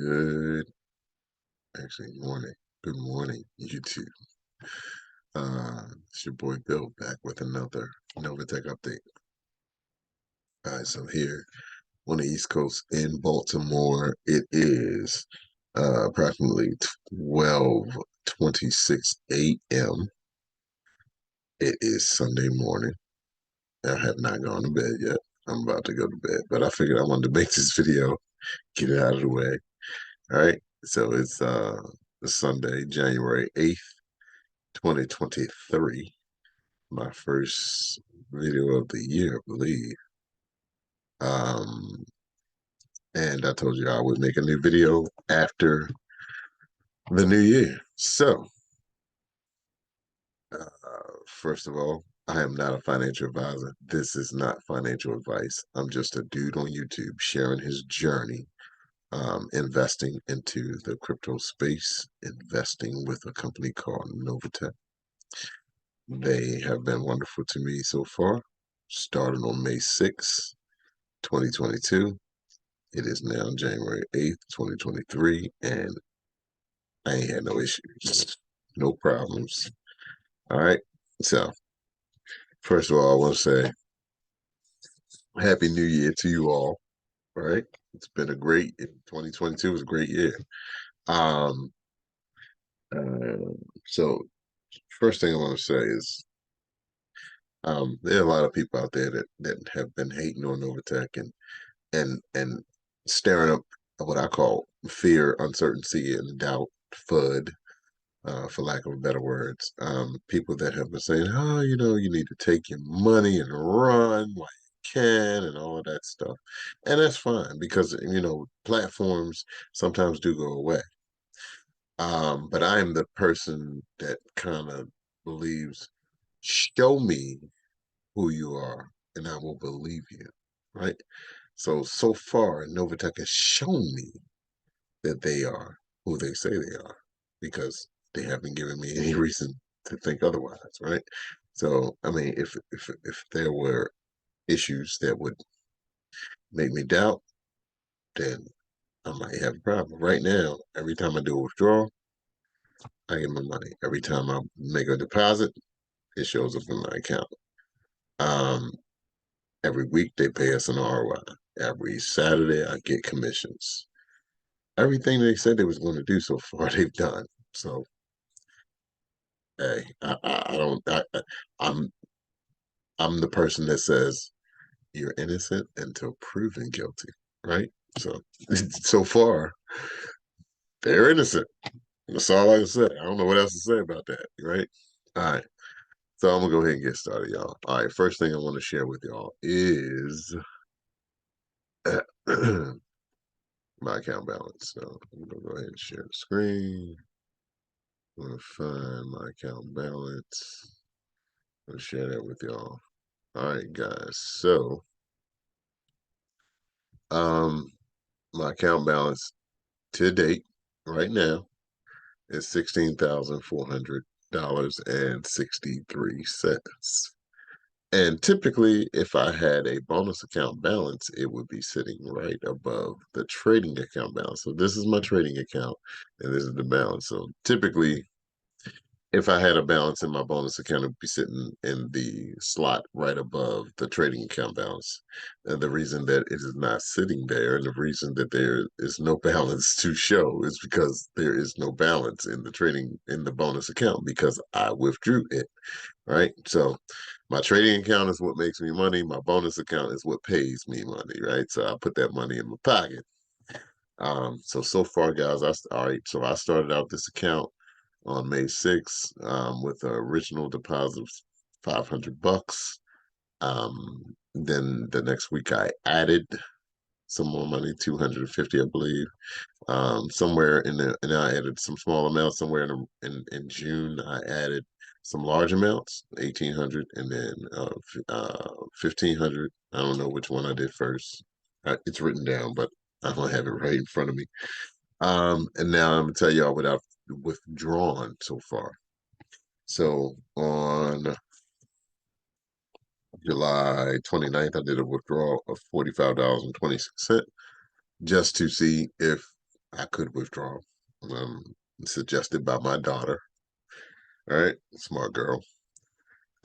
Good, actually, morning. Good morning, YouTube. It's your boy Bill back with another NovaTech update. All right, so here on the East Coast in Baltimore, it is approximately 12:26 a.m. It is Sunday morning. I have not gone to bed yet. I'm about to go to bed, but I figured I wanted to make this video, get it out of the way. All right, so it's Sunday, January 8th. 2023, my first video of the year, I believe. Um, and I told you I would make a new video after the new year. So, first of all, I am not a financial advisor. This is not financial advice. I'm just a dude on YouTube sharing his journey, investing into the crypto space, investing with a company called NovaTech. They have been wonderful to me so far. Started on May 6th, 2022. It is now January 8th, 2023, and I ain't had no issues, no problems. All right. So, first of all, I want to say Happy New Year to you all. All right. It's been a great 2022 was a great year. Um, so first thing I want to say is there are a lot of people out there that have been hating on Novatech and staring up at what I call fear, uncertainty, and doubt, FUD, for lack of better words. People that have been saying, oh, you need to take your money and run while you can and all of that stuff. And that's fine because, platforms sometimes do go away. But I am the person that kind of believes, show me who you are and I will believe you, right? So far, Novatech has shown me that they are who they say they are because they haven't given me any reason to think otherwise, right? So, I mean, if there were issues that would make me doubt, then I might have a problem. Right now, every time I do a withdrawal, I get my money. Every time I make a deposit, it shows up in my account. Um, every week they pay us an ROI. Every Saturday I get commissions. Everything they said they was going to do so far, they've done. So, hey, I don't. I'm I'm the person that says you're innocent until proven guilty, right? So, so far they're innocent. That's all I can say. I don't know what else to say about that, right? All right. So I'm gonna go ahead and get started, y'all. All right. First thing I want to share with y'all is my account balance. So I'm gonna go ahead and share the screen. I'm gonna find my account balance. I'll share that with y'all. All right, guys. So, my account balance to date, right now, is $16,400.63. And typically, if I had a bonus account balance, it would be sitting right above the trading account balance. So this is my trading account, and this is the balance. So typically, if I had a balance in my bonus account, it would be sitting in the slot right above the trading account balance. And the reason that it is not sitting there and the reason that there is no balance to show is because there is no balance in the bonus account because I withdrew it, right? So my trading account is what makes me money. My bonus account is what pays me money, right? So I put that money in my pocket. So far, guys, all right. So I started out this account on May 6th with an original deposit of $500. Then the next week I added some more money, 250, I believe. Somewhere and I added some small amounts. Somewhere in June, I added some large amounts, 1,800, and then 1,500. I don't know which one I did first. It's written down, but I don't have it right in front of me. And now I'm gonna tell y'all what I've withdrawn so far. So on July 29th, I did a withdrawal of $45.26 just to see if I could withdraw. Suggested by my daughter. All right, smart girl.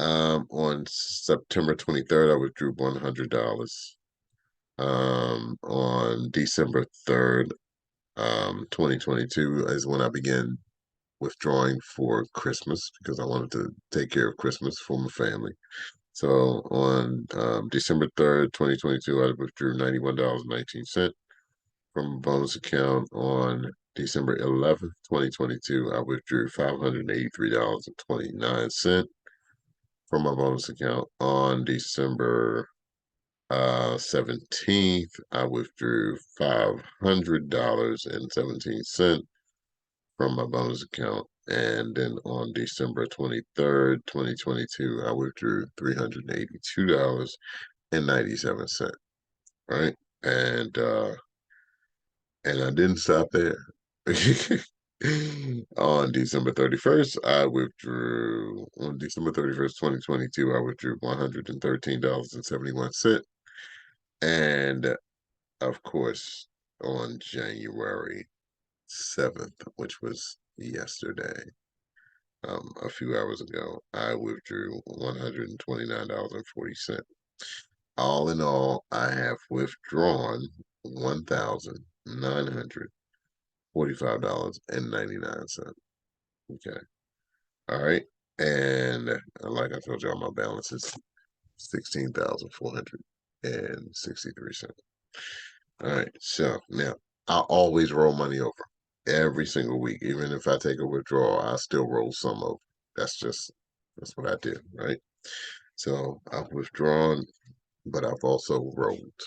On September 23rd, I withdrew $100. On December 3rd, 2022 is when I began withdrawing for Christmas because I wanted to take care of Christmas for my family. So on December 3rd, 2022, I withdrew $91.19 from a bonus account. On December 11th, 2022, I withdrew $583.29 from my bonus account. On December 17th, I withdrew $500.17 from my bonus account. And then on December 23rd, 2022, I withdrew $382.97. Right. And I didn't stop there. On December 31st, on December 31st, 2022, I withdrew $113.71. And of course, on January 7th, which was yesterday, a few hours ago, I withdrew $129.40. All in all, I have withdrawn $1,945.99. Okay. All right. And like I told y'all, my balance is 16,463 cents. All right. So now I always roll money over every single week. Even if I take a withdrawal, I still roll some over. That's what I do, right? So I've withdrawn, but I've also rolled.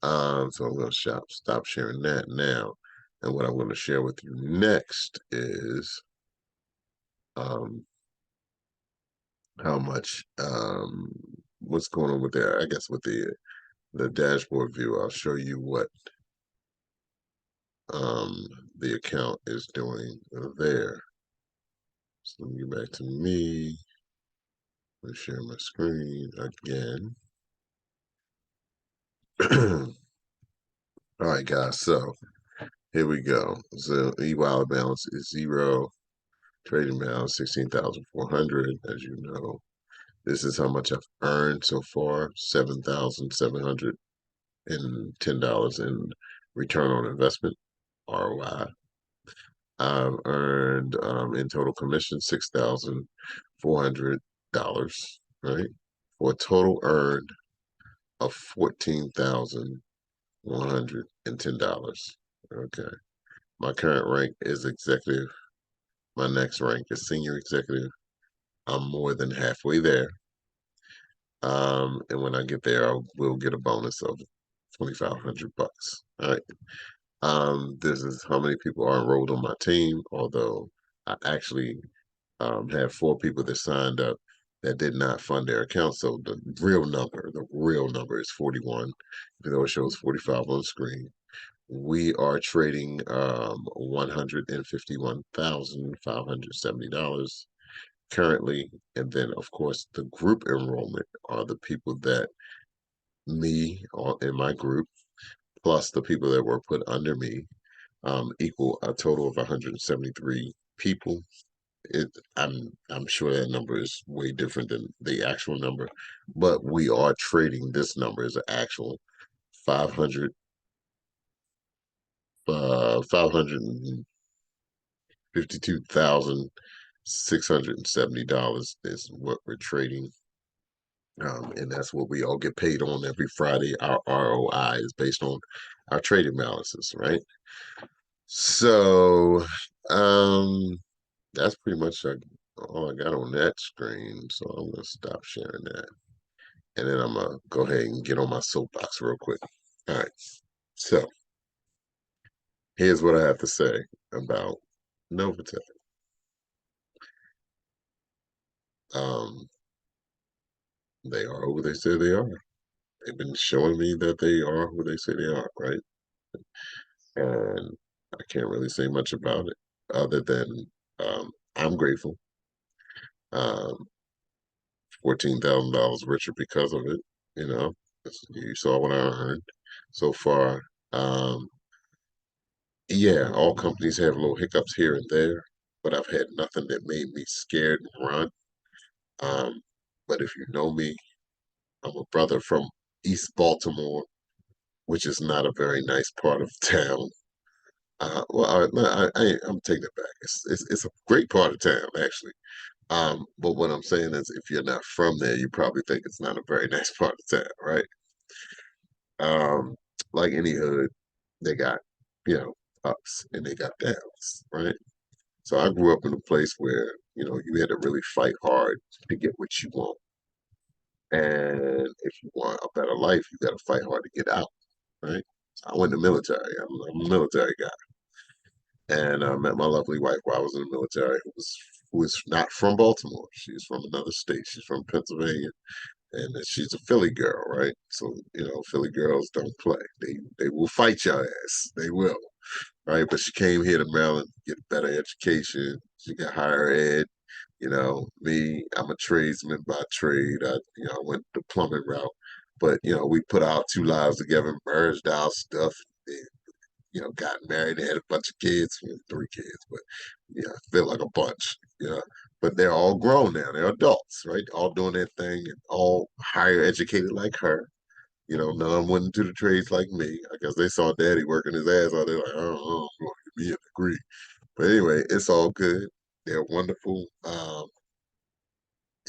So I'm going to stop sharing that now. And what I'm going to share with you next is how much what's going on with there. I guess with the dashboard view, I'll show you what the account is doing there. So let me get back to me. Let me share my screen again. All right, guys. So here we go. So e-wallet balance is 0. Trading balance 16,400. As you know, this is how much I've earned so far: $7,710 in return on investment (ROI). I've earned in total commission $6,400, right? For a total earned of $14,110. Okay. My current rank is executive. My next rank is senior executive. I'm more than halfway there. And when I get there, I will get a bonus of $2,500. All right. This is how many people are enrolled on my team, although I actually have 4 people that signed up that did not fund their account. So the real number is 41, even though it shows 45 on the screen. We are trading $151,570 currently. And then, of course, the group enrollment are the people that in my group, plus the people that were put under me, equal a total of 173 people. I'm sure that number is way different than the actual number, but we are trading this number as an actual 500 $552,670 is what we're trading. And that's what we all get paid on every Friday. Our ROI is based on our trading balances, right? So that's pretty much all I got on that screen. So I'm gonna stop sharing that. And then I'm gonna go ahead and get on my soapbox real quick. All right. So here's what I have to say about NovaTech. They are who they say they are. They've been showing me that they are who they say they are, right? And I can't really say much about it other than I'm grateful. $14,000 richer because of it. You know, you saw what I earned so far. Yeah, all companies have little hiccups here and there, but I've had nothing that made me scared and run. Um, but if you know me, I'm a brother from East Baltimore, which is not a very nice part of town. No, I'm taking it back. It's a great part of town, actually. But what I'm saying is, if you're not from there, you probably think it's not a very nice part of town, right? Um, like any hood, they got, ups and they got downs, right? So I grew up in a place where, you had to really fight hard to get what you want. And if you want a better life, you got to fight hard to get out, right? So I went to the military. I'm a military guy. And I met my lovely wife while I was in the military, who is not from Baltimore. She's from another state. She's from Pennsylvania, and she's a Philly girl, right? So Philly girls don't play. They will fight your ass. They will, right? But she came here to Maryland to get a better education. She got higher ed. Me, I'm a tradesman by trade. I went the plumbing route, but we put our two lives together, merged our stuff, and got married and had a bunch of kids, 3 kids, but I feel like a bunch, But they're all grown now. They're adults, right? All doing their thing and all higher educated like her. None of them went into the trades like me. I guess they saw daddy working his ass off. They're like, oh, I'm going to get me a degree. But anyway, it's all good. They're wonderful.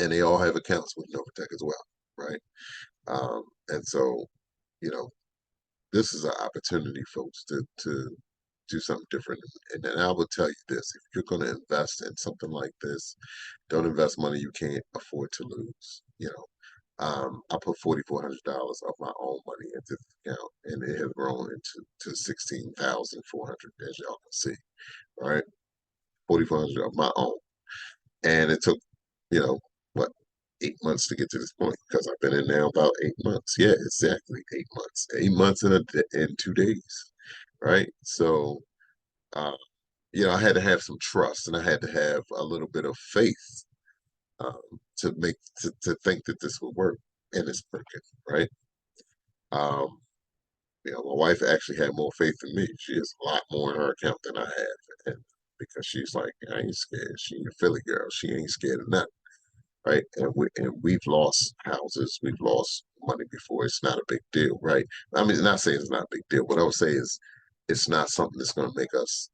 And they all have accounts with NovaTech as well, right? And so, you know, this is an opportunity, folks, to do something different. And then I will tell you this: if you're going to invest in something like this, don't invest money you can't afford to lose. I put $4,400 of my own money into this account, and it has grown into to 16,400, as y'all can see. Right, 4,400 of my own, and it took, what, 8 months to get to this point because I've been in now about 8 months. Yeah, exactly 8 months. 8 months in 2 days, right? So, uh, I had to have some trust and I had to have a little bit of faith to think that this would work, and it's working, right? Um, my wife actually had more faith in me. She has a lot more in her account than I have, and because she's like, I ain't scared. She a Philly girl. She ain't scared of nothing, right? And we've lost houses, we've lost money before. It's not a big deal, right? I mean, not saying it's not a big deal. What I would say is, it's not something that's going to make us,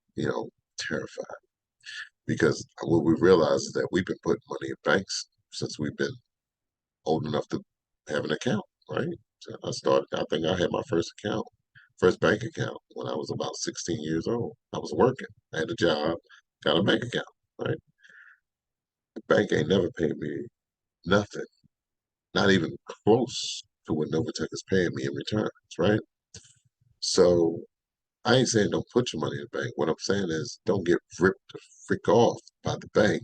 terrified. Because what we realize is that we've been putting money in banks since we've been old enough to have an account, right? So I think I had my first bank account when I was about 16 years old. I was working, I had a job, got a bank account, right? The bank ain't never paid me nothing, not even close to what NovaTech is paying me in returns, right? So I ain't saying don't put your money in the bank. What I'm saying is don't get ripped the frick off by the bank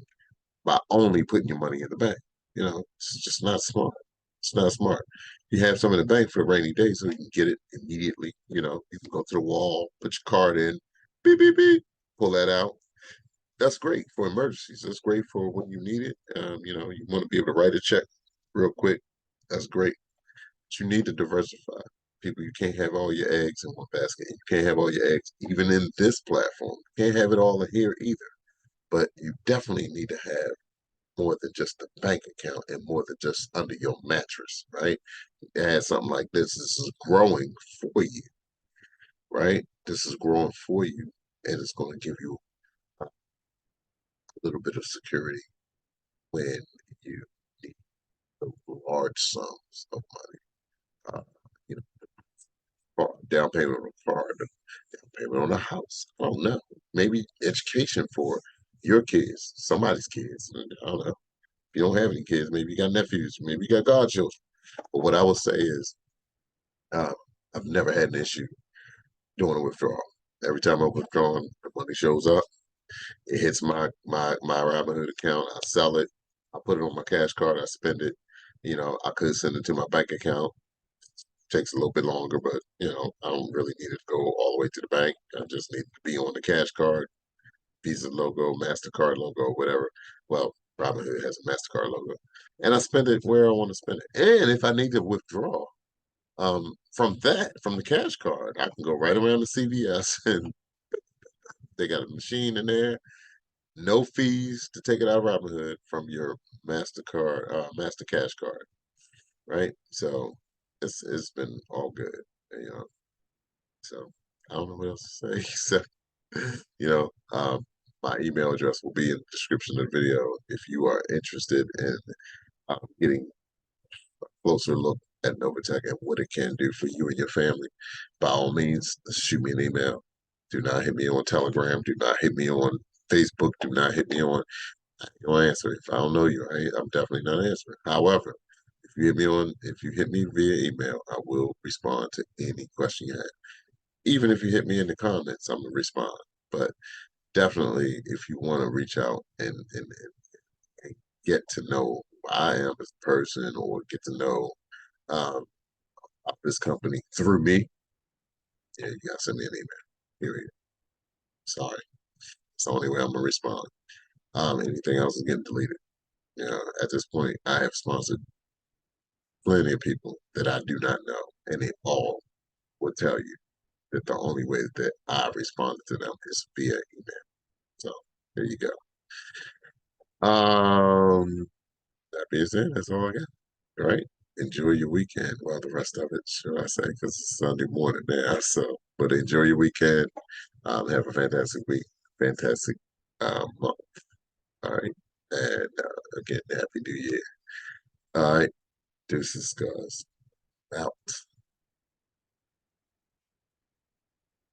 by only putting your money in the bank. It's just not smart. It's not smart. You have some in the bank for a rainy day so you can get it immediately. You can go to the wall, put your card in, beep, beep, beep, pull that out. That's great for emergencies. That's great for when you need it. You want to be able to write a check real quick. That's great. But you need to diversify. People, you can't have all your eggs in one basket. You can't have all your eggs, even in this platform. You can't have it all in here either. But you definitely need to have more than just the bank account and more than just under your mattress, right? Add something like this. This is growing for you, right? This is growing for you, and it's going to give you a little bit of security when you need the large sums of money. You down payment on a car, down payment on a house. I don't know. Maybe education for your kids, somebody's kids. I don't know. If you don't have any kids, maybe you got nephews, maybe you got godchildren. But what I would say is, uh, I've never had an issue doing a withdrawal. Every time I withdraw, the money shows up. It hits my Robinhood account. I sell it. I put it on my cash card. I spend it. I could send it to my bank account. Takes a little bit longer, but I don't really need it to go all the way to the bank. I just need it to be on the cash card, Visa logo, MasterCard logo, whatever. Well, Robinhood has a MasterCard logo. And I spend it where I want to spend it. And if I need to withdraw, from the cash card, I can go right around to CVS and They got a machine in there, no fees to take it out of Robinhood from your MasterCard, Master Cash card, right? So it's been all good, you know. So I don't know what else to say except, you know, my email address will be in the description of the video if you are interested in getting a closer look at NovaTech and what it can do for you and your family. By all means, shoot me an email. Do not hit me on Telegram. Do not hit me on Facebook. Do not hit me on. I ain't gonna answer. If I don't know you, I'm definitely not answering. However, if you hit me via email, I will respond to any question you have. Even if you hit me in the comments, I'm gonna respond. But definitely, if you want to reach out and get to know who I am as a person, or get to know um, this company through me, yeah, you gotta send me an email. Period. Sorry, it's the only way I'm gonna respond. Anything else is getting deleted. You know, at this point, I have sponsored plenty of people that I do not know, and they all will tell you that the only way that I responded to them is via email. So there you go. That being said, that's all I got. All right. Enjoy your weekend. Well, the rest of it, should I say, because it's Sunday morning now. So, but enjoy your weekend. Have a fantastic week, fantastic month. All right. And again, Happy New Year. All right. Deuces, guys. Out.